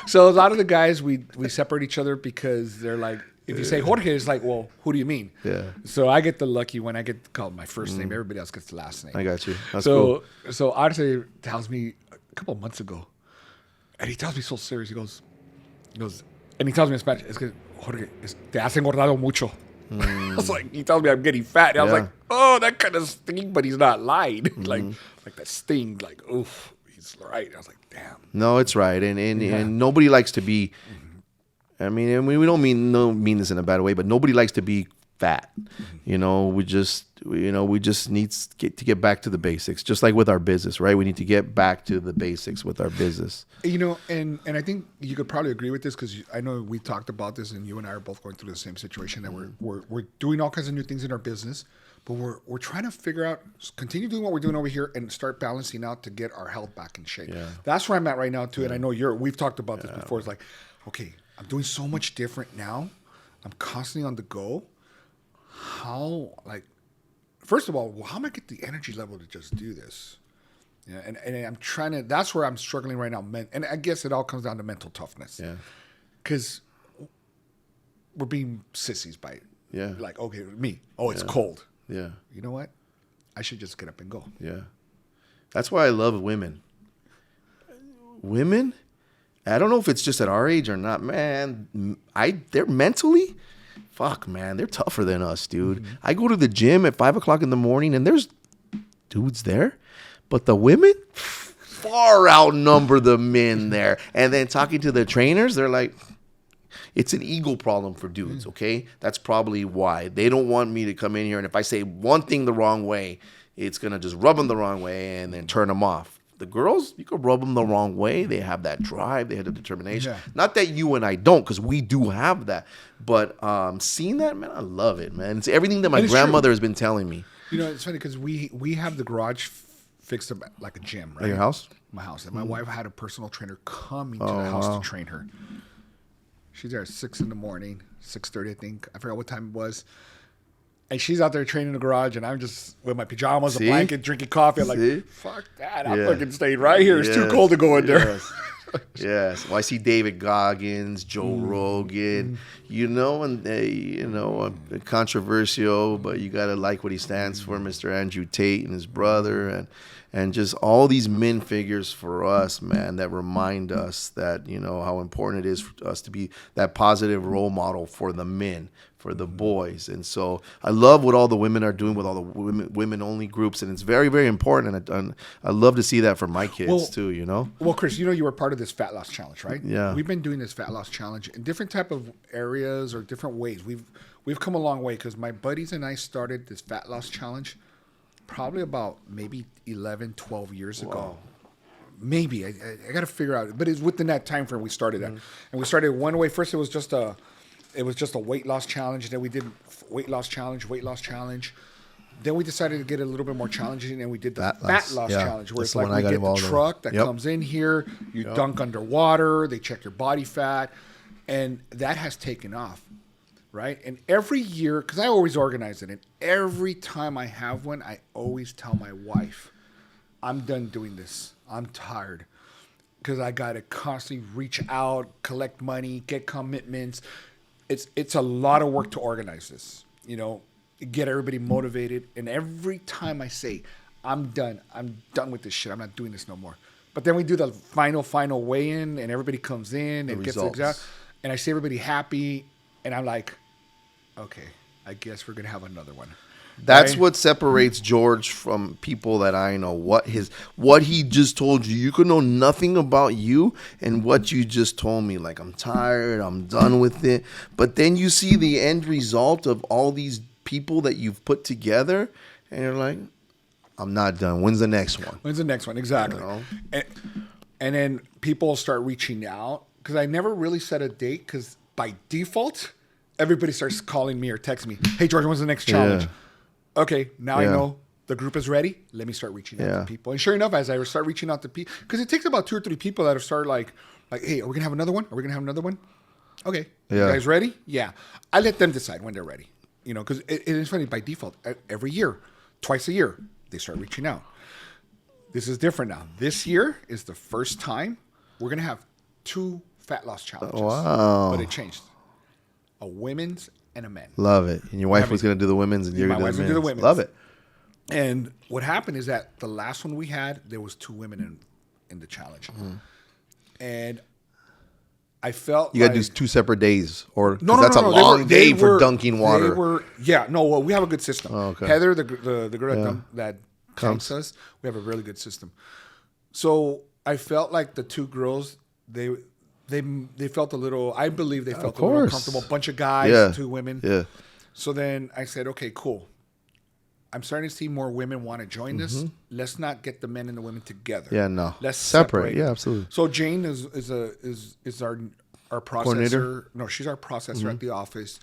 So a lot of the guys, we separate each other because they're like, if you say Jorge, it's like, well, who do you mean? Yeah. So I get the lucky when I get called my first name. Everybody else gets the last name. I got you. That's cool. So Arce tells me a couple of months ago, and he tells me so serious. He goes, and he tells me in Spanish, es que Jorge, te has engordado mucho. I was like, he tells me I'm getting fat. And I was like, oh, that kind of sting, but he's not lying. like that sting, like, oof, he's right. I was like, damn. No, it's right. And nobody likes to be, I mean, we don't mean this in a bad way, but nobody likes to be fat. We just need to get back to the basics, just like with our business, right? We need to get back to the basics with our business. And I think you could probably agree with this because I know we talked about this, and you and I are both going through the same situation that we're doing all kinds of new things in our business, but we're trying to figure out, continue doing what we're doing over here, and start balancing out to get our health back in shape. Yeah. That's where I'm at right now too. And I know we've talked about this before. It's like, okay, I'm doing so much different now. I'm constantly on the go. How, like, first of all, how am I get the energy level to just do this? Yeah, and I'm trying to. That's where I'm struggling right now. And I guess it all comes down to mental toughness. Yeah. Because we're being sissies by it. Yeah. Like, okay, me. Oh, it's cold. Yeah. You know what? I should just get up and go. Yeah. That's why I love women. Women, I don't know if it's just at our age or not, man. They're mentally, fuck, man, they're tougher than us, dude. Mm-hmm. I go to the gym at 5:00 in the morning and there's dudes there, but the women far outnumber the men there. And then talking to the trainers, they're like, it's an ego problem for dudes, okay? That's probably why. They don't want me to come in here, and if I say one thing the wrong way, it's going to just rub them the wrong way and then turn them off. The girls, you could rub them the wrong way. They have that drive. They have the determination. Yeah. Not that you and I don't, because we do have that. But seeing that, man, I love it, man. It's everything that my grandmother has been telling me. You know, it's funny because we have the garage fixed up like a gym, right? At your house? My house. And my wife had a personal trainer coming to the house to train her. She's there at 6 in the morning, 6:30, I think. I forgot what time it was. And she's out there training in the garage, and I'm just with my pajamas, a blanket, drinking coffee. I'm like, fuck that. I'm fucking staying right here. It's too cold to go in there. Yes. Well, I see David Goggins, Joe Rogan, and controversial, but you got to like what he stands for, Mr. Andrew Tate and his brother, and just all these men figures for us, man, that remind us that, how important it is for us to be that positive role model for the men, for the boys. And so I love what all the women are doing with all the women-only groups, and it's very, very important. And I love to see that for my kids too, Well, Chris, you were part of this fat loss challenge, right? Yeah. We've been doing this fat loss challenge in different type of areas or different ways. We've come a long way because my buddies and I started this fat loss challenge probably about maybe 11, 12 years ago. Maybe. I got to figure out. But it's within that time frame we started that. And we started one way. First, it was just a weight loss challenge. Then we did weight loss challenge. Then we decided to get a little bit more challenging, and we did the fat loss challenge, where it's like we get the truck that comes in here, you dunk underwater, they check your body fat, and that has taken off, right? And every year, because I always organize it, and every time I have one, I always tell my wife, I'm done doing this. I'm tired. Because I got to constantly reach out, collect money, get commitments. It's a lot of work to organize this, get everybody motivated. And every time I say, I'm done with this shit. I'm not doing this no more. But then we do the final weigh-in, and everybody comes in and gets the exact. And I see everybody happy, and I'm like, okay, I guess we're going to have another one. That's what separates George from people that I know. What he just told you. You could know nothing about you and what you just told me. Like, I'm tired. I'm done with it. But then you see the end result of all these people that you've put together, and you're like, I'm not done. When's the next one? Exactly. And then people start reaching out, because I never really set a date, because by default, everybody starts calling me or texting me, hey, George, when's the next challenge? Okay, now I know the group is ready. Let me start reaching out to people. And sure enough, as I start reaching out to people, because it takes about 2 or 3 people that have started like, hey, are we going to have another one? Okay. You guys ready? Yeah. I let them decide when they're ready. Because it is funny, by default, every year, twice a year, they start reaching out. This is different now. This year is the first time we're going to have 2 fat loss challenges. Wow. But it changed. A women's and a men. Love it. And your wife was going to do the women's, and you're going to do the men's. Love it. And what happened is that the last one we had, there was 2 women in the challenge. Mm-hmm. And I felt you got to do 2 separate days, or no, that's a long day for dunking water. We have a good system. Oh, okay. Heather, the girl that comes us, we have a really good system. So I felt like the 2 girls, they felt a little. I believe they felt a little uncomfortable. Bunch of guys, 2 women. Yeah. So then I said, okay, cool. I'm starting to see more women want to join this. Let's not get the men and the women together. Yeah, no. Let's separate. Yeah, absolutely. So Jane is our processor. Coordinator? No, she's our processor at the office.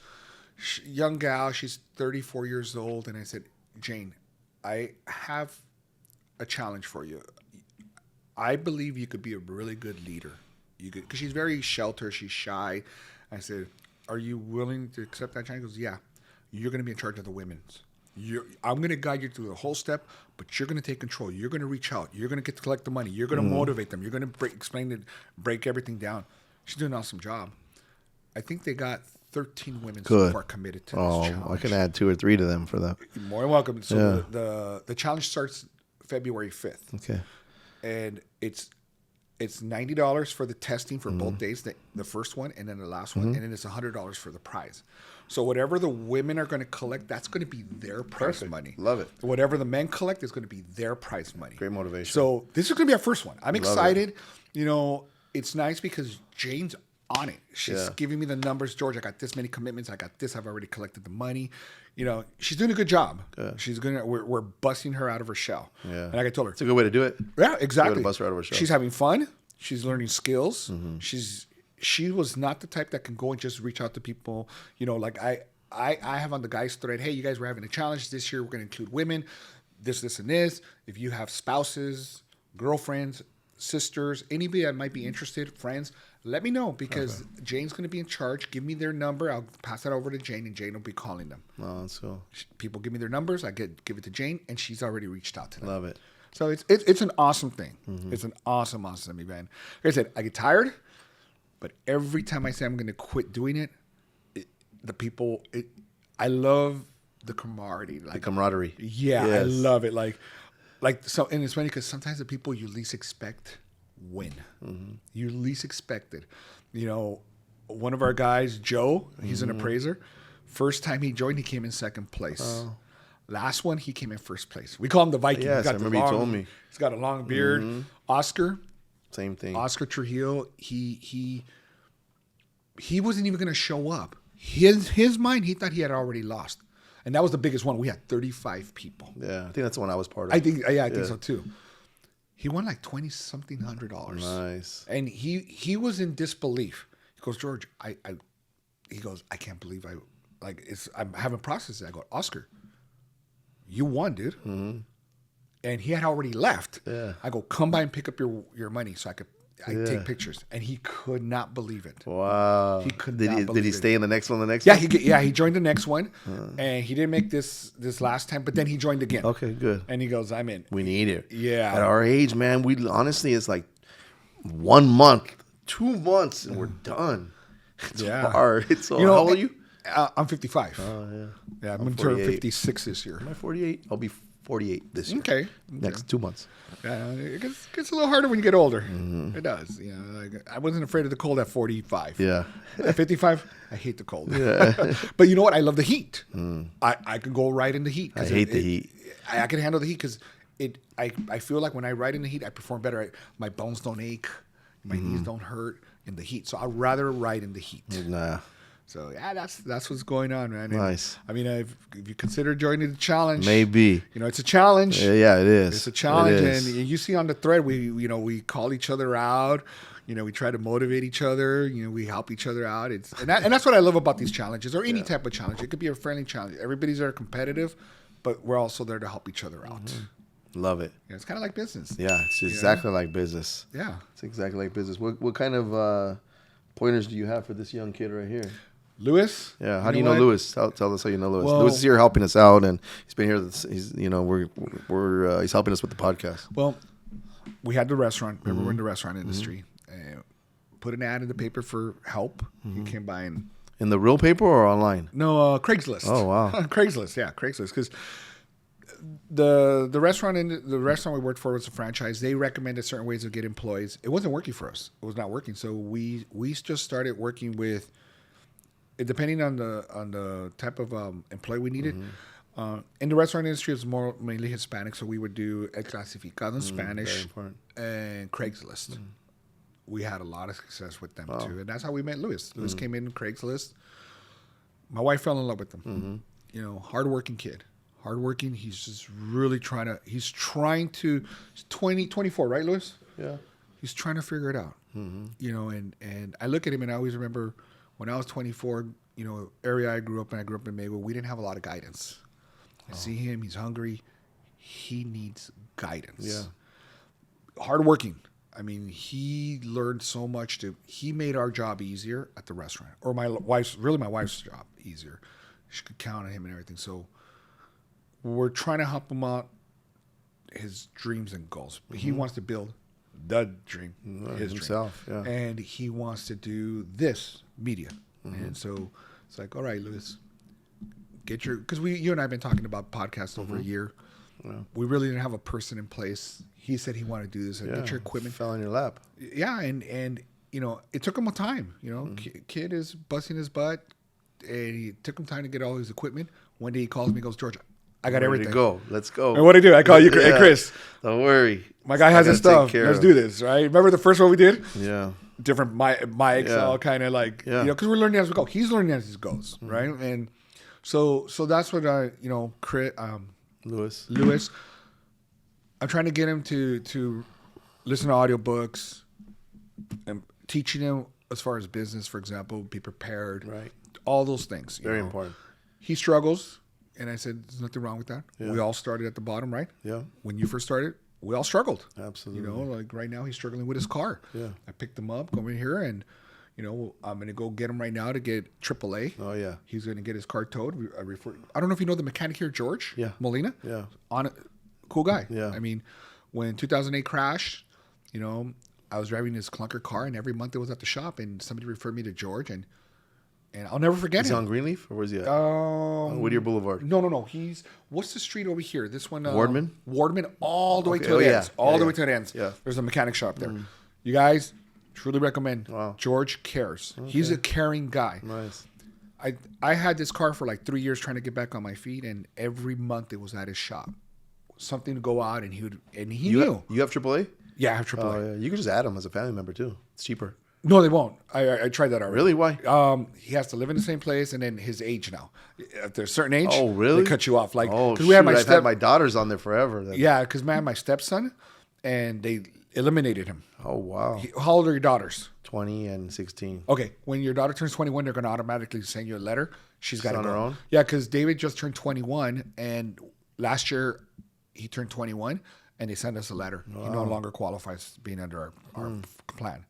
Young gal, she's 34 years old, and I said, Jane, I have a challenge for you. I believe you could be a really good leader. You could, because she's very sheltered. She's shy. I said, are you willing to accept that challenge? She goes, yeah. You're going to be in charge of the women's. I'm going to guide you through the whole step, but you're going to take control. You're going to reach out. You're going to get to collect the money. You're going to motivate them. You're going to break everything down. She's doing an awesome job. I think they got 13 women so far committed to this challenge. I can add 2 or 3 to them for that. You're more than welcome. So the challenge starts February 5th. Okay. And it's $90 for the testing for both days, the first one and then the last one, and then it's $100 for the prize. So whatever the women are going to collect, that's going to be their prize money. Love it. Whatever the men collect is going to be their prize money. Great motivation. So this is going to be our first one. I'm excited. You know, it's nice because Jane's on it. She's giving me the numbers. George, I got this many commitments. I got this. I've already collected the money. You know, she's doing a good job. Good. She's gonna. We're busting her out of her shell. Yeah. And like I told her, It's a good way to do it. yeah, exactly. To bust her out of her shell. She's having fun. She's learning skills. She was not the type that can go and just reach out to people. You know, like I have on the guys thread, hey, you guys were having a challenge this year. We're going to include women, this, and this. If you have spouses, girlfriends, sisters, anybody that might be interested, friends, let me know because Jane's going to be in charge. Give me their number. I'll pass that over to Jane, and Jane will be calling them. Oh, that's cool. People give me their numbers. I give it to Jane, and she's already reached out to them. Love it. So it's an awesome thing. It's an awesome event. Like I said, I get tired, but every time I say I'm going to quit doing it, I love the camaraderie. Like, The camaraderie. yeah, Yes. I love it. Like so, and it's funny because sometimes the people you least expect win. You least expect it. You know, one of our guys, Joe, he's an appraiser. First time he joined, he came in second place. Last one, he came in first place. We call him the Viking. Yes, I remember you told me. He's got a long beard. Oscar, Same thing. Oscar Trujillo, he wasn't even going to show up. His mind, he thought he had already lost. And that was the biggest one. We had 35 people. Yeah, I think that's the one I was part of. I think so too. He won like $20-something hundred. Nice. And he was in disbelief. He goes, George, he goes, I can't believe I haven't processed it. I go, Oscar, you won, dude. And he had already left. Yeah. I go, come by and pick up your money so I take pictures. And he could not believe it. Wow. He could Did not he, believe Did he it. stay in the next one? Yeah, he joined the next one, and he didn't make this last time, but then he joined again. Okay, good. And he goes, I'm in. We need it. Yeah. At our age, man, we honestly, it's like 1 month, 2 months, and we're done. It's hard. It's so. How old are you? I'm 55. Oh yeah. Yeah, I'm going to turn 56 this year. Am I 48? I'll be 48 this year. Okay. Next 2 months. Yeah, it gets a little harder when you get older. It does. You know, like, I wasn't afraid of the cold at 45. Yeah. At 55, I hate the cold. Yeah. But you know what? I love the heat. I can go right in the heat. I hate the heat. I can handle the heat because I feel like when I ride in the heat, I perform better. My bones don't ache. My knees don't hurt in the heat. So I'd rather ride in the heat. Nah. So yeah, that's what's going on, man. And, Nice. I mean, if you consider joining the challenge, Maybe. you know it's a challenge. Yeah, it is. It's a challenge, It is. and you see on the thread, we call each other out. You know, we try to motivate each other. You know, we help each other out. And that's what I love about these challenges, or any type of challenge. It could be a friendly challenge. Everybody's there competitive, but we're also there to help each other out. Love it. Yeah, it's kind of like business. Yeah, it's exactly like business. Yeah. It's exactly like business. What kind of pointers do you have for this young kid right here? Lewis. Yeah, how do you know what? Lewis? Tell us how you know Lewis. Well- Lewis is here helping us out, and he's been here. He's he's helping us with the podcast. Well, we had the restaurant. Remember, we're in the restaurant industry. Put an ad in the paper for help. He came by and In the real paper or online? no Craigslist. Oh, wow. Craigslist, yeah, Craigslist. Because the restaurant we worked for was a franchise. They recommended certain ways to get employees. It wasn't working for us. It was not working. So we just started working with. Depending on the type of employee we needed. In the restaurant industry, it was mainly Hispanic, so we would do El Clasificado in Spanish and Craigslist. We had a lot of success with them too, and that's how we met Lewis. Lewis came in Craigslist. My wife fell in love with him. You know, hardworking kid. Hardworking. He's just really trying to. He's 24, right, Lewis? Yeah. He's trying to figure it out. You know, and I look at him and I always remember. When I was 24, you know, area I grew up in Maywood, we didn't have a lot of guidance. I see him. He's hungry. He needs guidance. Yeah. Hardworking. I mean, he learned so much. He made our job easier at the restaurant, or my wife's job easier. She could count on him and everything. So we're trying to help him out his dreams and goals. But he wants to build the dream, his himself. dream. Yeah. And he wants to do this media. And so it's like, all right, Louis, because you and I have been talking about podcasts over a year. Yeah. We really didn't have a person in place. He said he wanted to do this. Get your equipment. Fell in your lap. Yeah, and you know, it took him a time. You know, kid is busting his butt, and he took him time to get all his equipment. One day he calls me, and goes, George, I got everything. Go. Let's go. And what I do, I call you, hey, Chris. Don't worry. My guy has his stuff. Let's do this, right? Remember the first one we did? Yeah. Different mics, all kind of like, you know, because we're learning as we go. He's learning as he goes, right? And so that's what Chris, Louis. I'm trying to get him to listen to audiobooks and teaching him as far as business, for example, be prepared. Right. All those things. Very important. He struggles, and I said, there's nothing wrong with that. Yeah. We all started at the bottom, right? Yeah. When you first started, we all struggled. Absolutely. You know, like right now he's struggling with his car. Yeah. I picked him up, come in here, and you know, I'm going to go get him right now to get AAA. Oh, yeah. He's going to get his car towed. I don't know if you know the mechanic here, George. Yeah. Molina. Yeah. Cool guy. Yeah. I mean, when 2008 crashed, you know, I was driving this clunker car, and every month it was at the shop, and somebody referred me to George, and I'll never forget Is him. he on Greenleaf, or where's he at? Whittier Boulevard. No. What's the street over here? This one. Wardman? Wardman, all the way to Oh, the yeah. ends. All Yeah, the yeah. way to the ends. Yeah. There's a mechanic shop there. You guys, truly recommend. Wow. George cares. He's a caring guy. Nice. I had this car for like 3 years trying to get back on my feet, and every month it was at his shop. Something to go out, and he knew. You have AAA? Yeah, I have AAA. Oh, yeah. You can just add him as a family member, too. It's cheaper. No, they won't. I tried that already. Really? Why? He has to live in the same place, and then his age now. At a certain age, Oh, really? they cut you off. Like, Oh, because shoot. I've had my daughters on there forever. Then. Yeah, because my stepson, and they eliminated him. Oh, wow. How old are your daughters? 20 and 16. Okay, when your daughter turns 21, they're going to automatically send you a letter. She's got to on go. her own? Yeah, because David just turned 21, and last year he turned 21, and they sent us a letter. Wow. He no longer qualifies being under our plan.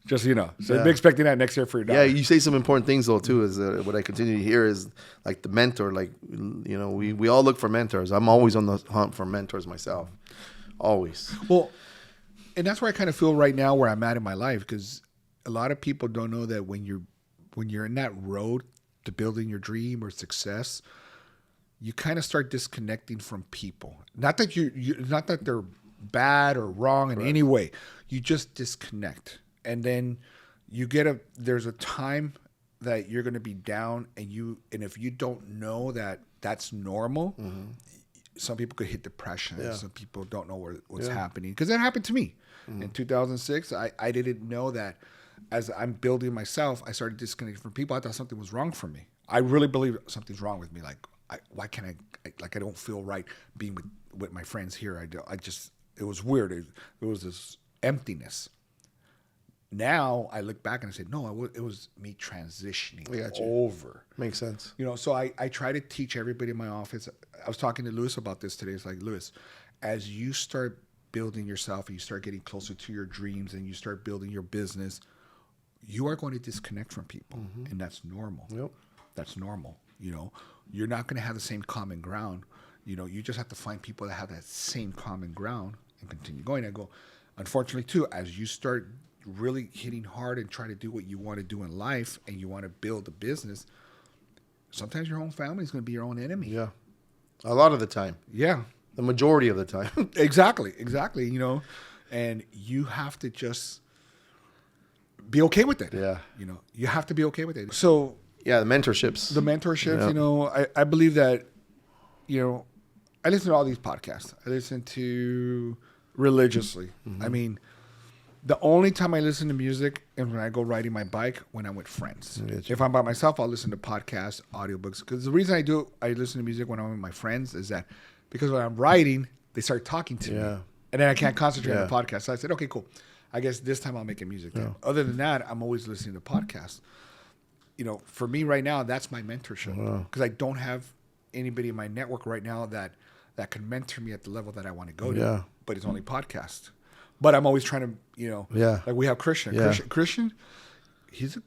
Just so you know. So be expecting that next year for your daughter. Yeah, you say some important things though too. Is what I continue to hear is like the mentor. Like you know, we all look for mentors. I'm always on the hunt for mentors myself. Always. Well, and that's where I kind of feel right now where I'm at in my life, because a lot of people don't know that when you're in that road to building your dream or success, you kind of start disconnecting from people. Not that not that they're bad or wrong in any way. You just disconnect. And then there's a time that you're going to be down, and if you don't know that that's normal, some people could hit depression. Yeah. Some people don't know what's happening, because that happened to me in 2006. I didn't know that as I'm building myself, I started disconnecting from people. I thought something was wrong for me. I really believe something's wrong with me. Like, why can't I don't feel right being with my friends here. It was weird. It was this emptiness. Now I look back and I say, no, it was me transitioning over. Makes sense. You know, so I try to teach everybody in my office. I was talking to Louis about this today. It's like, Louis, as you start building yourself and you start getting closer to your dreams and you start building your business, you are going to disconnect from people. And that's normal. Yep. That's normal. You know, you're not going to have the same common ground. You know, you just have to find people that have that same common ground and continue going. I go, unfortunately, too, as you start really hitting hard and try to do what you want to do in life and you want to build a business, sometimes your own family is going to be your own enemy. Yeah. A lot of the time. Yeah. The majority of the time. Exactly. You know, and you have to just be okay with it. Yeah. You know, you have to be okay with it. So, yeah, the mentorships. You know, I believe that, you know, I listen to all these podcasts. I listen to religiously. I mean, the only time I listen to music is when I go riding my bike when I'm with friends. If I'm by myself, I'll listen to podcasts, audiobooks. Because the reason I listen to music when I'm with my friends is that because when I'm riding, they start talking to me. And then I can't concentrate on the podcast. So I said, okay, cool. I guess this time I'll make it music. Other than that, I'm always listening to podcasts. You know, for me right now, that's my mentorship. Because I don't have anybody in my network right now that can mentor me at the level that I want to go to. Yeah. But it's only podcast. But I'm always trying to, Yeah. like we have Christian. Yeah. Christian, he's a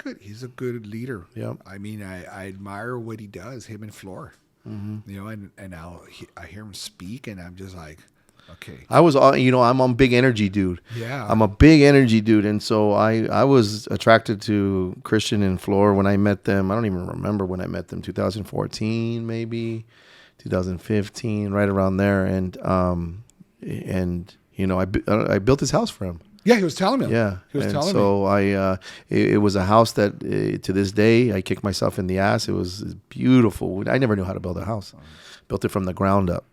good leader. Yep. I mean, I admire what he does, him and Floor. Mm-hmm. And I hear him speak, and I'm just like, okay. I'm a big energy dude. Yeah. I'm a big energy dude. And so I was attracted to Christian and Floor when I met them. I don't even remember when I met them, 2014, maybe 2015, right around there. And I built his house for him. Yeah, he was telling me. Yeah. He was telling me. So it was a house that to this day, I kick myself in the ass. It was beautiful. I never knew how to build a house. Built it from the ground up.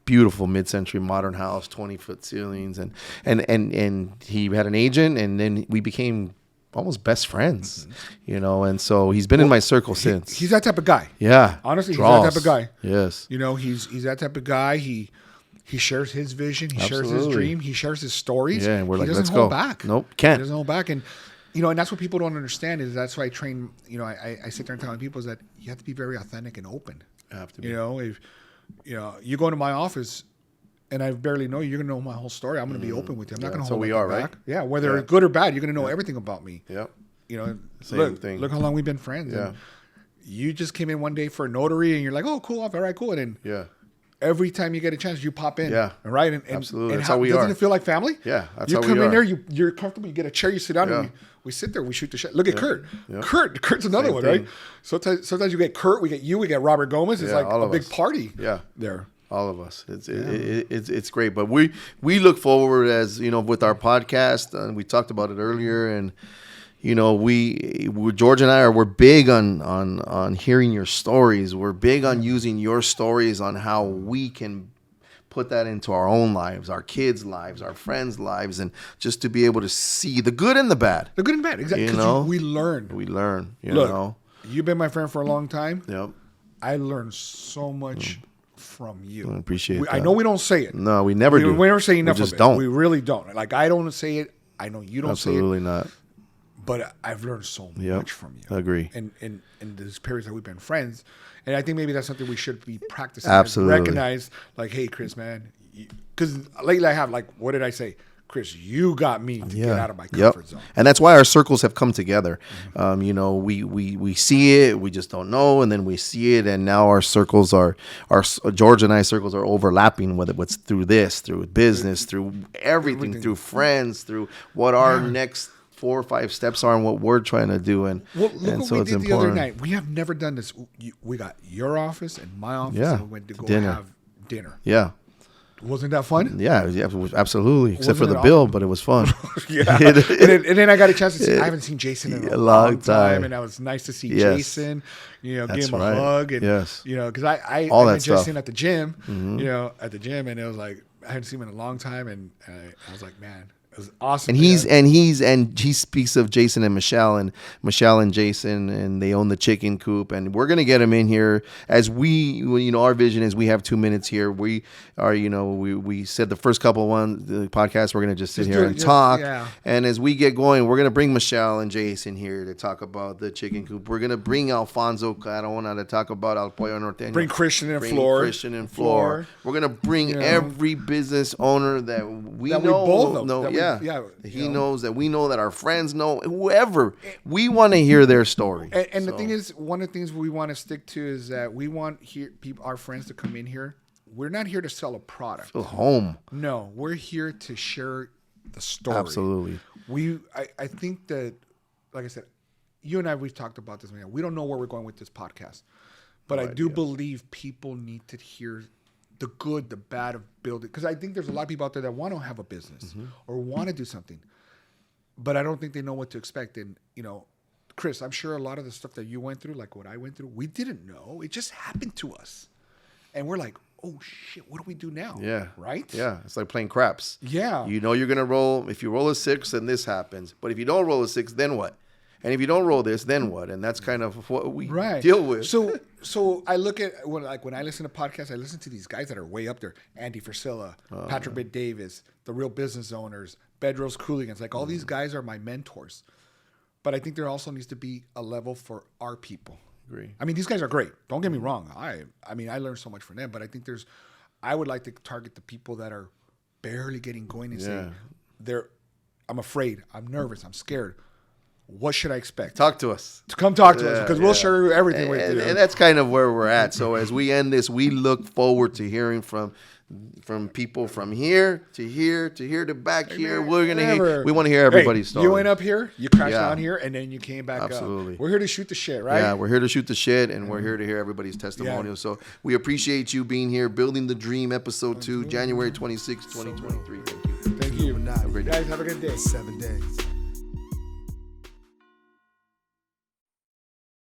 Beautiful mid-century modern house, 20-foot ceilings. And he had an agent, and then we became almost best friends, and so he's been in my circle since. He's that type of guy. Yeah. Honestly, he's that type of guy. Yes. He's that type of guy. He shares his vision. He shares his Absolutely. dream. He shares his stories. Yeah, and we're he like, doesn't let's hold go. back. Nope, He can't. doesn't hold back. And, and that's what people don't understand is that's why I train, I sit there and tell people is that you have to be very authentic and open. I have to be. If, you go into my office and I barely know you, you're going to know my whole story. I'm going to be open with you. I'm not going to so hold we nothing are, right? back. Yeah, whether it's good or bad, you're going to know everything about me. Yep. Look, thing. Look how long we've been friends. Yeah. And you just came in one day for a notary and you're like, oh, cool. All right, cool. And then Yeah. every time you get a chance, you pop in. Yeah. Right? And Absolutely. And That's how we doesn't are. it feel like family? Yeah, that's you how we come in are. there, you're comfortable, you get a chair, you sit down, Yeah. and we sit there, we shoot the shit. Look at Kurt. Yeah. Kurt's another Same one, thing. right? Sometimes you get Kurt, we get you, we get Robert Gomez. It's Yeah, like all a of big us. party Yeah. there. All of us. It's great. But we look forward as, with our podcast, and we talked about it earlier, and George and I we're big on hearing your stories. We're big on using your stories on how we can put that into our own lives, our kids' lives, our friends' lives, and just to be able to see the good and the bad. The good and bad, exactly. We learn. We learn, Look, you've been my friend for a long time. Yep. I learned so much from you. I appreciate that. I know we don't say it. No, we never do. We never say enough We just of it. don't. We really don't. Like, I don't say it. I know you don't say it. Absolutely not. But I've learned so much from you. I agree. In these periods that we've been friends. And I think maybe that's something we should be practicing. Absolutely. Recognize, like, hey, Chris, man. Because lately I have, like, what did I say? Chris, you got me to get out of my comfort zone. And that's why our circles have come together. We see it, we just don't know, and then we see it, and now our circles George and I circles are overlapping, whether it's through this, through business, through everything, through friends, through what our next 4 or 5 steps are and what we're trying to do. And Well, look and what so we it's did important. the other night. We have never done this. We got your office and my office, Yeah. and we went to go Dinner. have dinner. Yeah. Wasn't that fun? Yeah, absolutely. Except for Wasn't the it bill, awesome? but it was fun. Yeah. and then I got a chance to see. I haven't seen Jason in a long time, and it was nice to see Yes. Jason. Give That's him a right. hug, and Yes. because I All that met Jason stuff. at the gym, and it was like I hadn't seen him in a long time, and I was like, man, it was awesome. And he speaks of Jason and Michelle and Jason, and they own the chicken coop, and we're gonna get him in here as our vision is we have 2 minutes here. We are we said the first couple the podcast we're gonna just sit here and talk, and as we get going, we're gonna bring Michelle and Jason here to talk about the chicken coop. We're gonna bring Alfonso Carona to talk about El Pollo Norteño. Bring Christian and Flor. We're gonna bring every business owner that we both know. He know. knows that we know that our friends know. Whoever we want to hear their story. And the thing is, one of the things we want to stick to is that we want our friends to come in here. We're not here to sell a product. Feel home. No, we're here to share the story. Absolutely. I think that, like I said, you and I, we've talked about this. Man, we don't know where we're going with this podcast, but I do believe people need to hear the good, the bad of building. Because I think there's a lot of people out there that want to have a business or want to do something, but I don't think they know what to expect. And, Chris, I'm sure a lot of the stuff that you went through, like what I went through, we didn't know. It just happened to us. And we're like, oh, shit, what do we do now? Yeah. Right? Yeah. It's like playing craps. Yeah. You're going to roll. If you roll a 6, then this happens. But if you don't roll a 6, then what? And if you don't roll this, then what? And that's kind of what we deal with. So I look at when I listen to podcasts, I listen to these guys that are way up there: Andy Frisilla, Patrick Bit Davis, the Real Business Owners, Bedros Cooligans. Like all these guys are my mentors. But I think there also needs to be a level for our people. Agree. I mean, these guys are great. Don't get me wrong. I mean, I learned so much from them, but I think I would like to target the people that are barely getting going and say, I'm afraid, I'm nervous, I'm scared. What should I expect? Talk to us. Come talk to us because we'll share you everything with you. And that's kind of where we're at. So as we end this, we look forward to hearing from people from here to here to here to back here. We're gonna hear. We want to hear everybody's story. You went up here, you crashed down here, and then you came back Absolutely. up. We're here to shoot the shit, right? Yeah, we're here to shoot the shit, and we're here to hear everybody's testimonials. So we appreciate you being here, Building the Dream, episode 2, January 26, 2023. Thank you. Thank you. Have a great day. Guys, have a good day. 7 days.